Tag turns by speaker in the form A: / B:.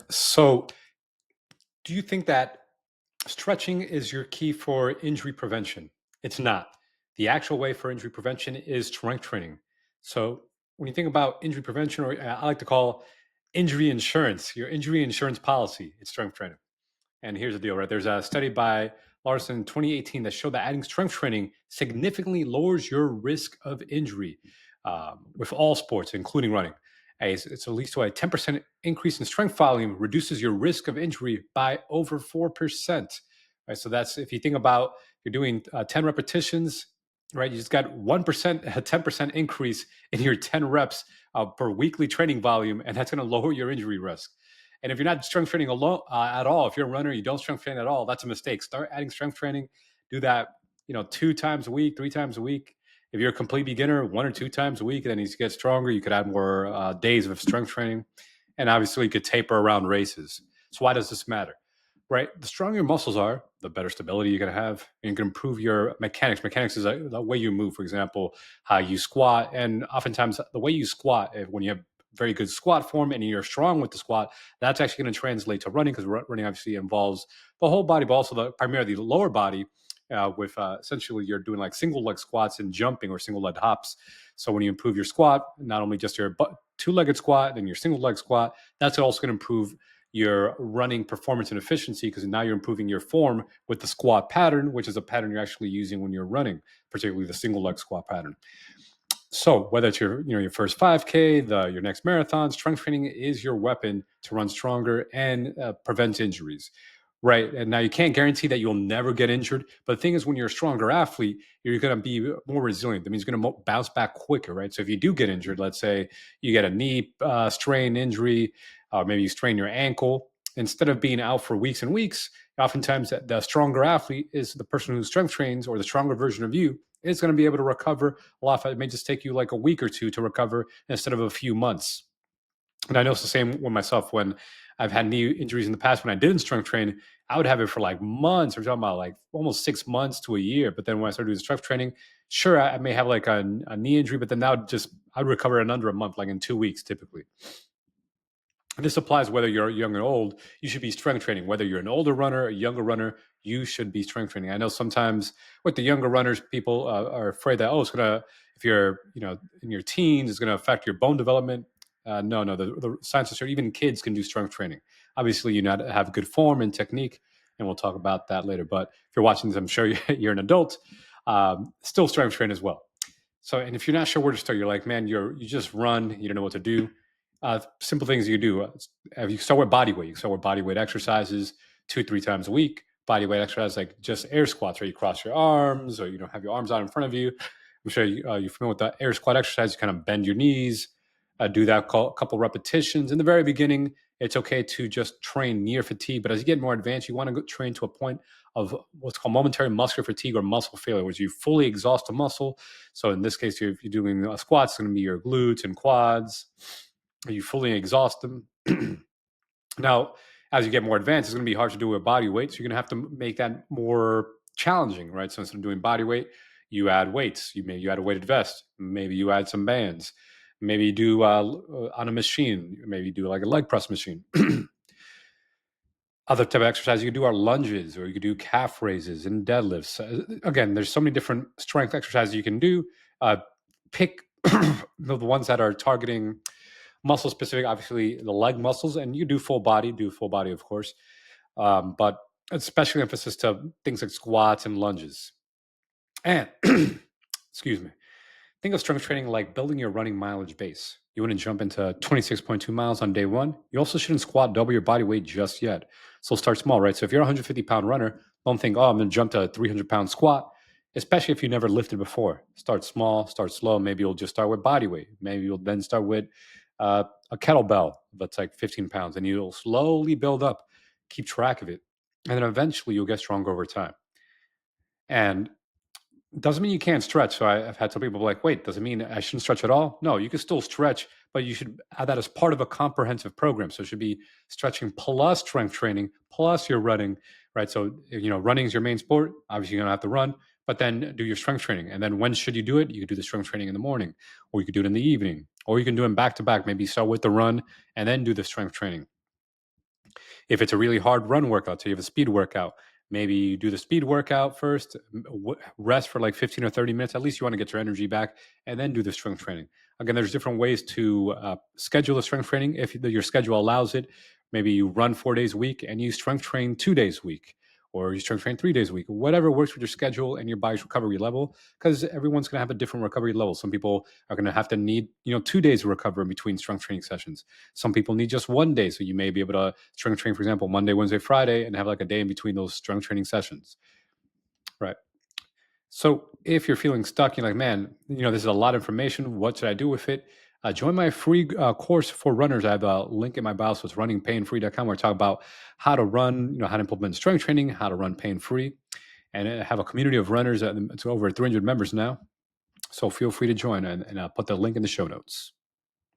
A: So, do you think that stretching is your key for injury prevention? It's not. The actual way for injury prevention is strength training. So, when you think about injury prevention, or I like to call injury insurance, your injury insurance policy, it's strength training. And here's the deal, right? There's a study by Larson in 2018 that showed that adding strength training significantly lowers your risk of injury with all sports, including running. It's at least to a 10% increase in strength volume reduces your risk of injury by over 4%. Right. So that's if you think about you're doing 10 repetitions, right? You just got 1%, a 10% increase in your 10 reps per weekly training volume, and that's going to lower your injury risk. And if you're not strength training alone at all, if you're a runner, you don't strength train at all, that's a mistake. Start adding strength training. Do that, 2 times a week, 3 times a week. If you're a complete beginner, 1 or 2 times a week, and then you get stronger, you could add more days of strength training. And obviously, you could taper around races. So why does this matter? Right, the stronger your muscles are, the better stability you're going to have. And you can improve your mechanics. Mechanics is the way you move, for example, how you squat. And oftentimes, the way you squat, when you have very good squat form and you're strong with the squat, that's actually going to translate to running because running obviously involves the whole body, but also primarily the lower body. With essentially, you're doing like single leg squats and jumping or single leg hops. So when you improve your squat, not only just your two-legged squat and your single leg squat, that's also going to improve your running performance and efficiency because now you're improving your form with the squat pattern, which is a pattern you're actually using when you're running, particularly the single leg squat pattern. So whether it's your first 5K, your next marathon, strength training is your weapon to run stronger and prevent injuries. Right. And now you can't guarantee that you'll never get injured. But the thing is, when you're a stronger athlete, you're going to be more resilient. That means you're going to bounce back quicker. Right. So if you do get injured, let's say you get a knee strain injury, or maybe you strain your ankle, instead of being out for weeks and weeks, oftentimes the stronger athlete is the person who strength trains, or the stronger version of you is going to be able to recover a lot. It may just take you like a week or two to recover instead of a few months. And I know it's the same with myself when I've had knee injuries in the past. When I didn't strength train, I would have it for like months. We're talking about like almost 6 months to a year. But then when I started doing strength training, sure, I may have like a knee injury, but then I'd recover in under a month, like in 2 weeks typically. This applies whether you're young or old. You should be strength training. Whether you're an older runner, a younger runner, you should be strength training. I know sometimes with the younger runners, people are afraid that it's gonna, if you're in your teens, it's gonna affect your bone development. No. The science is sure even kids can do strength training. Obviously, you not have good form and technique, and we'll talk about that later. But if you're watching this, I'm sure you're an adult. Still strength train as well. So, and if you're not sure where to start, you're like, man, you just run, you don't know what to do. Simple things you do. You start with body weight. You start with body weight exercises 2, 3 times a week. Body weight exercise like just air squats, where you cross your arms or you don't have your arms out in front of you. I'm sure you're familiar with the air squat exercise. You kind of bend your knees, do that a couple repetitions. In the very beginning, it's okay to just train near fatigue. But as you get more advanced, you want to train to a point of what's called momentary muscular fatigue or muscle failure, which you fully exhaust a muscle. So in this case, if you're doing squats, it's going to be your glutes and quads. You fully exhaust them. Now, as you get more advanced, it's going to be hard to do with body weight. So you're going to have to make that more challenging, right? So instead of doing body weight, you add weights. You add a weighted vest. Maybe you add some bands. Maybe you do on a machine. Maybe you do like a leg press machine. Other type of exercise you could do are lunges, or you could do calf raises and deadlifts. Again, there's so many different strength exercises you can do. Pick the ones that are targeting muscle specific, obviously the leg muscles, and you do full body, of course, but especially emphasis to things like squats and lunges. And excuse me, think of strength training like building your running mileage base. You wouldn't jump into 26.2 miles on day one. You also shouldn't squat double your body weight just yet. So start small, right? So if you're a 150-pound runner, don't think, I'm going to jump to a 300-pound squat, especially if you never lifted before. Start small, start slow. Maybe you'll just start with body weight. Maybe you'll then start with a kettlebell that's like 15 pounds, and you'll slowly build up. Keep track of it. And then eventually you'll get stronger over time. And doesn't mean you can't stretch. So I've had some people be like, wait, does it mean I shouldn't stretch at all? No, you can still stretch, but you should add that as part of a comprehensive program. So it should be stretching plus strength training, plus your running, right? So, running is your main sport. Obviously, you're going to have to run, but then do your strength training. And then when should you do it? You could do the strength training in the morning, or you could do it in the evening, or you can do them back to back. Maybe start with the run and then do the strength training. If it's a really hard run workout, so you have a speed workout, maybe you do the speed workout first, rest for like 15 or 30 minutes. At least you want to get your energy back, and then do the strength training. Again, there's different ways to schedule the strength training if your schedule allows it. Maybe you run 4 days a week and you strength train 2 days a week, or you strength train 3 days a week, whatever works with your schedule and your body's recovery level, because everyone's going to have a different recovery level. Some people are going to have to need 2 days of recovery in between strength training sessions. Some people need just one day. So you may be able to strength train, for example, Monday, Wednesday, Friday, and have like a day in between those strength training sessions. Right. So if you're feeling stuck, you're like, man, this is a lot of information. What should I do with it? Join my free course for runners. I have a link in my bio. So it's runningpainfree.com, where I talk about how to run, how to implement strength training, how to run pain free. And I have a community of runners. It's over 300 members now. So feel free to join, and I'll put the link in the show notes.